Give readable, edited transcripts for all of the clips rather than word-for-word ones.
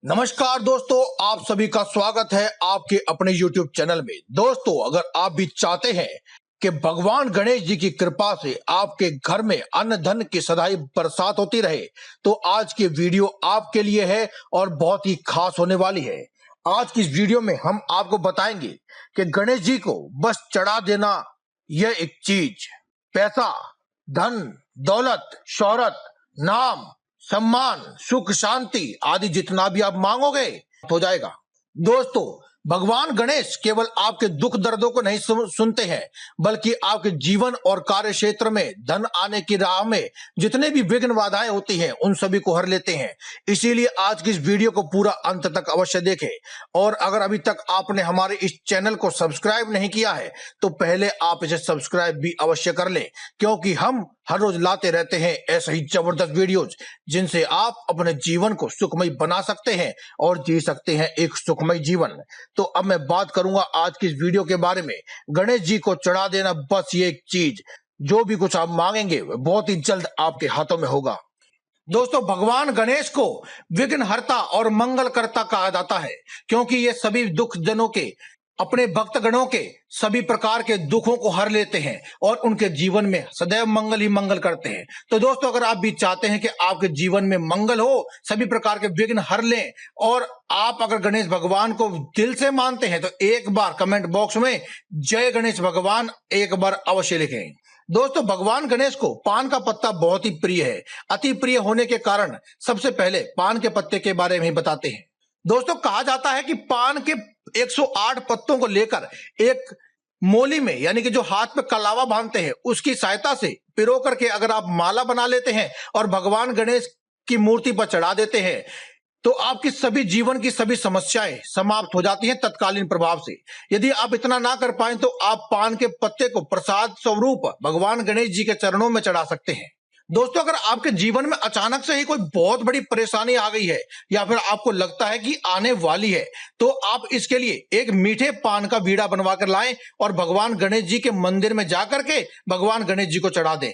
नमस्कार दोस्तों, आप सभी का स्वागत है आपके अपने YouTube चैनल में। दोस्तों, अगर आप भी चाहते हैं कि भगवान गणेश जी की कृपा से आपके घर में अन्न धन की सदाई बरसात होती रहे, तो आज की वीडियो आपके लिए है और बहुत ही खास होने वाली है। आज की इस वीडियो में हम आपको बताएंगे कि गणेश जी को बस चढ़ा देना यह एक चीज, पैसा, धन, दौलत, शोहरत, नाम, सम्मान, सुख, शांति आदि जितना भी आप मांगोगे हो जाएगा। दोस्तों, भगवान गणेश केवल आपके दुख दर्दों को नहीं सुनते हैं, बल्कि आपके जीवन और कार्य क्षेत्र में धन आने की राह में जितने भी विघ्न बाधाएं होती हैं उन सभी को हर लेते हैं। इसीलिए आज की इस वीडियो को पूरा अंत तक अवश्य देखें। और अगर अभी तक आपने हमारे इस चैनल को सब्सक्राइब नहीं किया है तो पहले आप इसे सब्सक्राइब भी अवश्य कर लें, क्योंकि हम हर रोज लाते रहते हैं ऐसे ही जबरदस्त वीडियोज जिनसे आप अपने जीवन को सुखमय बना सकते हैं और जी सकते हैं एक सुखमय जीवन। तो अब मैं बात करूंगा आज की इस वीडियो के बारे में। गणेश जी को चढ़ा देना बस ये एक चीज, जो भी कुछ आप मांगेंगे वह बहुत ही जल्द आपके हाथों में होगा। दोस्तों, भगवान गणेश को विघ्नहर्ता और मंगलकर्ता कहा जाता है, क्योंकि ये सभी दुख जनों के, अपने भक्तगणों के सभी प्रकार के दुखों को हर लेते हैं और उनके जीवन में सदैव मंगल ही मंगल करते हैं। तो दोस्तों, अगर आप भी चाहते हैं कि आपके जीवन में मंगल हो, सभी प्रकार के विघ्न हर लें, और आप अगर गणेश भगवान को दिल से मानते हैं तो एक बार कमेंट बॉक्स में जय गणेश भगवान एक बार अवश्य लिखें। दोस्तों, भगवान गणेश को पान का पत्ता बहुत ही प्रिय है। अति प्रिय होने के कारण सबसे पहले पान के पत्ते के बारे में ही बताते हैं। दोस्तों, कहा जाता है कि पान के 108 पत्तों को लेकर एक मोली में, यानी कि जो हाथ पे कलावा बांधते हैं, उसकी सहायता से पिरो करके अगर आप माला बना लेते हैं और भगवान गणेश की मूर्ति पर चढ़ा देते हैं तो आपकी सभी जीवन की सभी समस्याएं समाप्त हो जाती हैं तत्कालीन प्रभाव से। यदि आप इतना ना कर पाए तो आप पान के पत्ते को प्रसाद स्वरूप भगवान गणेश जी के चरणों में चढ़ा सकते हैं। दोस्तों, अगर आपके जीवन में अचानक से ही कोई बहुत बड़ी परेशानी आ गई है या फिर आपको लगता है कि आने वाली है, तो आप इसके लिए एक मीठे पान का बीड़ा बनवा कर लाएं और भगवान गणेश जी के मंदिर में जाकर के भगवान गणेश जी को चढ़ा दें।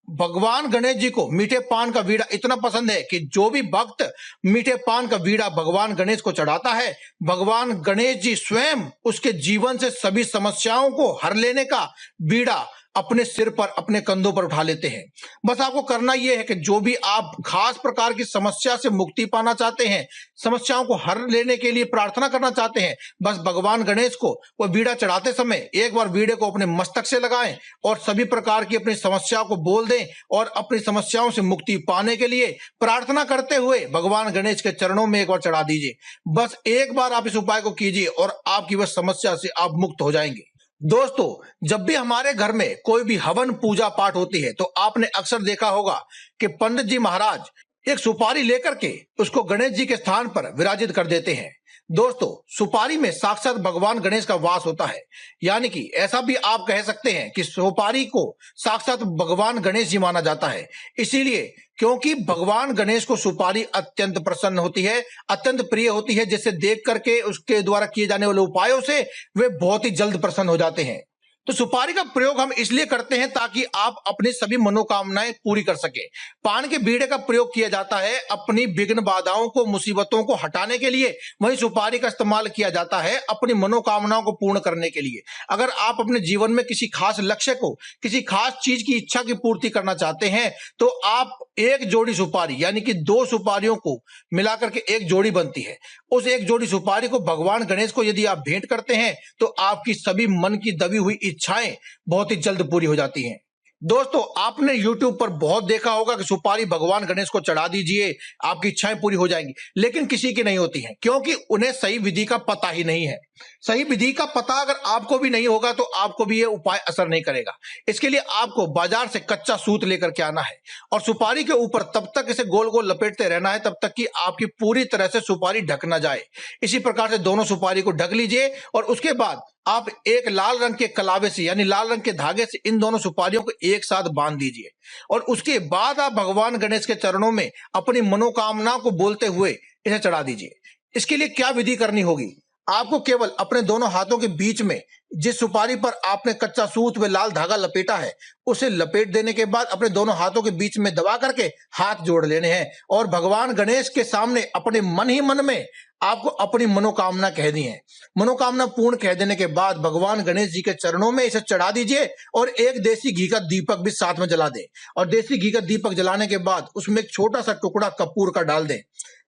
भगवान गणेश जी को मीठे पान का बीड़ा इतना पसंद है कि जो भी भक्त मीठे पान का बीड़ा भगवान गणेश को चढ़ाता है, भगवान गणेश जी स्वयं उसके जीवन से सभी समस्याओं को हर लेने का बीड़ा अपने सिर पर, अपने कंधों पर उठा लेते हैं। बस आपको करना यह है कि जो भी आप खास प्रकार की समस्या से मुक्ति पाना चाहते हैं, समस्याओं को हर लेने के लिए प्रार्थना करना चाहते हैं, बस भगवान गणेश को वो बीड़ा चढ़ाते समय एक बार बीड़े को अपने मस्तक से लगाएं और सभी प्रकार की अपनी समस्याओं को बोल दें और अपनी समस्याओं से मुक्ति पाने के लिए प्रार्थना करते हुए भगवान गणेश के चरणों में एक बार चढ़ा दीजिए। बस एक बार आप इस उपाय को कीजिए और आपकी वह समस्या से आप मुक्त हो जाएंगे। दोस्तों, जब भी हमारे घर में कोई भी हवन पूजा पाठ होती है तो आपने अक्सर देखा होगा कि पंडित जी महाराज एक सुपारी लेकर के उसको गणेश जी के स्थान पर विराजित कर देते हैं। दोस्तों, सुपारी में साक्षात भगवान गणेश का वास होता है, यानी कि ऐसा भी आप कह सकते हैं कि सुपारी को साक्षात भगवान गणेश जी माना जाता है। इसीलिए क्योंकि भगवान गणेश को सुपारी अत्यंत प्रसन्न होती है, अत्यंत प्रिय होती है, जिसे देख करके उसके द्वारा किए जाने वाले उपायों से वे बहुत ही जल्द प्रसन्न हो जाते हैं। तो सुपारी का प्रयोग हम इसलिए करते हैं ताकि आप अपनी सभी मनोकामनाएं पूरी कर सके। पान के बीड़े का प्रयोग किया जाता है अपनी विघ्न बाधाओं को, मुसीबतों को हटाने के लिए, वहीं सुपारी का इस्तेमाल किया जाता है अपनी मनोकामनाओं को पूर्ण करने के लिए। अगर आप अपने जीवन में किसी खास लक्ष्य को, किसी खास चीज की इच्छा की पूर्ति करना चाहते हैं तो आप एक जोड़ी सुपारी, यानी कि 2 सुपारियों को मिलाकर के एक जोड़ी बनती है, उस एक जोड़ी सुपारी को भगवान गणेश को यदि आप भेंट करते हैं तो आपकी सभी मन की दबी हुई इच्छाएं बहुत ही जल्द पूरी हो जाती हैं। दोस्तों, आपने YouTube पर बहुत देखा होगा कि सुपारी भगवान गणेश को चढ़ा दीजिए, आपकी इच्छाएं पूरी हो जाएंगी, लेकिन किसी की नहीं होती हैं, क्योंकि उन्हें सही विधि का पता ही नहीं है। सही विधि का पता अगर आपको भी नहीं होगा तो आपको भी ये उपाय असर नहीं करेगा। इसके लिए आपको बाजार से कच्चा सूत लेकर के आना है और सुपारी के ऊपर तब तक इसे गोल गोल लपेटते रहना है तब तक कि आपकी पूरी तरह से सुपारी ढक ना जाए। इसी प्रकार से दोनों सुपारी को ढक लीजिए और उसके बाद आप एक लाल रंग के कलावे से, यानी लाल रंग के धागे से इन दोनों सुपारियों को एक साथ बांध दीजिए और उसके बाद आप भगवान गणेश के चरणों में अपनी मनोकामना को बोलते हुए इसे चढ़ा दीजिए। इसके लिए क्या विधि करनी होगी, आपको केवल अपने दोनों हाथों के बीच में जिस सुपारी पर आपने कच्चा सूत व लाल धागा लपेटा है उसे लपेट देने के बाद अपने दोनों हाथों के बीच में दबा करके हाथ जोड़ लेने हैं और भगवान गणेश के सामने अपने मन ही मन में आपको अपनी मनोकामना कह दी है। मनोकामना पूर्ण कह देने के बाद भगवान गणेश जी के चरणों में इसे चढ़ा दीजिए और एक देसी घी का दीपक भी साथ में जला दें और देसी घी का दीपक जलाने के बाद उसमें एक छोटा सा टुकड़ा कपूर का डाल दें।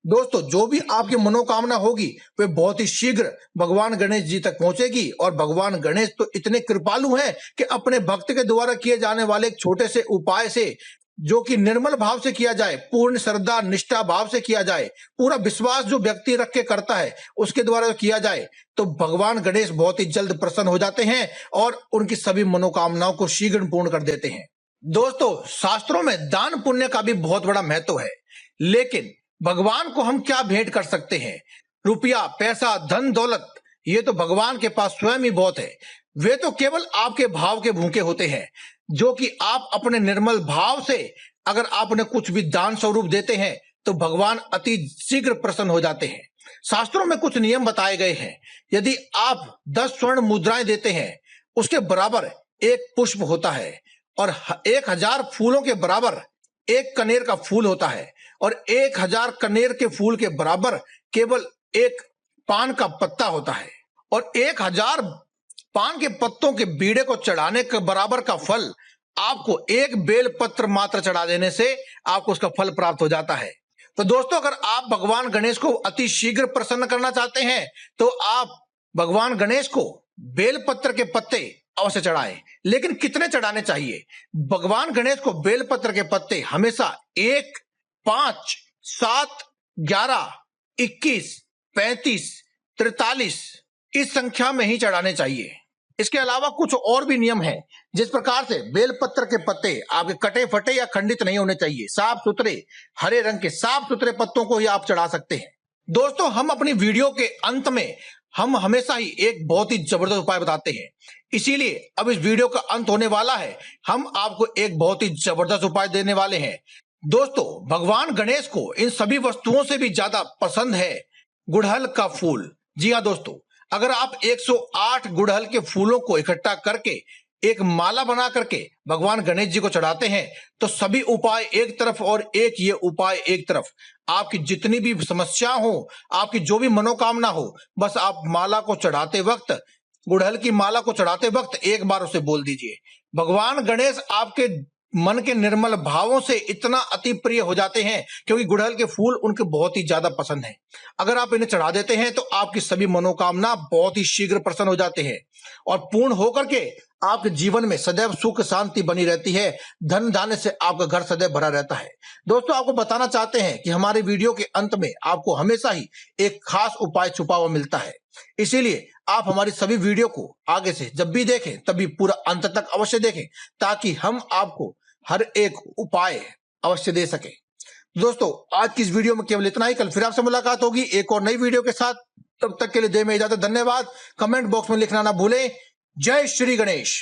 दोस्तों, जो भी आपकी मनोकामना होगी वे बहुत ही शीघ्र भगवान गणेश जी तक पहुंचेगी और भगवान गणेश तो इतने कृपालु हैं कि अपने भक्त के द्वारा किए जाने वाले एक छोटे से उपाय से, जो कि निर्मल भाव से किया जाए, पूर्ण श्रद्धा निष्ठा भाव से किया जाए, पूरा विश्वास जो व्यक्ति रख के करता है उसके द्वारा किया जाए तो भगवान गणेश बहुत ही जल्द प्रसन्न हो जाते हैं और उनकी सभी मनोकामनाओं को शीघ्र पूर्ण कर देते हैं। दोस्तों, शास्त्रों में दान पुण्य का भी बहुत बड़ा महत्व है, लेकिन भगवान को हम क्या भेंट कर सकते हैं? रुपया, पैसा, धन दौलत, ये तो भगवान के पास स्वयं ही बहुत है। वे तो केवल आपके भाव के भूखे होते हैं, जो कि आप अपने निर्मल भाव से अगर आप उन्हें कुछ भी दान स्वरूप देते हैं तो भगवान अति शीघ्र प्रसन्न हो जाते हैं। शास्त्रों में कुछ नियम बताए गए हैं। यदि आप 10 स्वर्ण मुद्राएं देते हैं उसके बराबर एक पुष्प होता है और 1000 फूलों के बराबर एक कनेर का फूल होता है और 1000 कनेर के फूल के बराबर केवल एक पान का पत्ता होता है और 1000 पान के पत्तों के बीड़े को चढ़ाने के बराबर का फल आपको एक बेल पत्र मात्र चढ़ा देने से आपको उसका फल प्राप्त हो जाता है। तो दोस्तों, अगर आप भगवान गणेश को अति शीघ्र प्रसन्न करना चाहते हैं तो आप भगवान गणेश को बेल पत्र के पत्ते अवश्य चढ़ाएं। लेकिन कितने चढ़ाने चाहिए? भगवान गणेश को बेल पत्र के पत्ते हमेशा 1, 5, 7, 11, 21, 35, 43 इस संख्या में ही चढ़ाने चाहिए। इसके अलावा कुछ और भी नियम हैं, जिस प्रकार से बेल पत्र के पत्ते आपके कटे फटे या खंडित नहीं होने चाहिए। साफ सुथरे हरे रंग के साफ सुथरे पत्तों को ही आप चढ़ा सकते हैं। दोस्तों, हम अपनी वीडियो के अंत में हम हमेशा ही एक बहुत ही जबरदस्त उपाय बताते हैं, इसीलिए अब इस वीडियो का अंत होने वाला है। हम आपको एक बहुत ही जबरदस्त उपाय देने वाले हैं। दोस्तों, भगवान गणेश को इन सभी वस्तुओं से भी ज्यादा पसंद है गुड़हल का फूल। जी हाँ दोस्तों, अगर आप 108 गुड़हल के फूलों को इकट्ठा करके एक माला बना करके भगवान गणेश जी को चढ़ाते हैं तो सभी उपाय एक तरफ और एक ये उपाय एक तरफ, आपकी जितनी भी समस्या हो, आपकी जो भी मनोकामना हो, बस आप माला को चढ़ाते वक्त, गुड़हल की माला को चढ़ाते वक्त एक बार उसे बोल दीजिए। भगवान गणेश आपके मन के निर्मल भावों से इतना अति प्रिय हो जाते हैं क्योंकि गुड़हल के फूल उनके बहुत ही ज्यादा पसंद हैं। अगर आप इन्हें चढ़ा देते हैं तो आपकी सभी मनोकामना बहुत ही शीघ्र प्रसन्न हो जाते हैं और पूर्ण होकर के आपके जीवन में सदैव सुख शांति बनी रहती है। धन धान्य से आपका घर सदैव भरा रहता है। दोस्तों, आपको बताना चाहते हैं कि हमारे वीडियो के अंत में आपको हमेशा ही एक खास उपाय छुपा हुआ मिलता है, इसीलिए आप हमारी सभी वीडियो को आगे से जब भी देखें तभी पूरा अंत तक अवश्य देखें ताकि हम आपको हर एक उपाय अवश्य दे सके। दोस्तों, आज की इस वीडियो में केवल इतना ही। कल फिर आपसे मुलाकात होगी एक और नई वीडियो के साथ। तब तक के लिए दे में इजाजत। धन्यवाद। कमेंट बॉक्स में लिखना ना भूलें। जय श्री गणेश।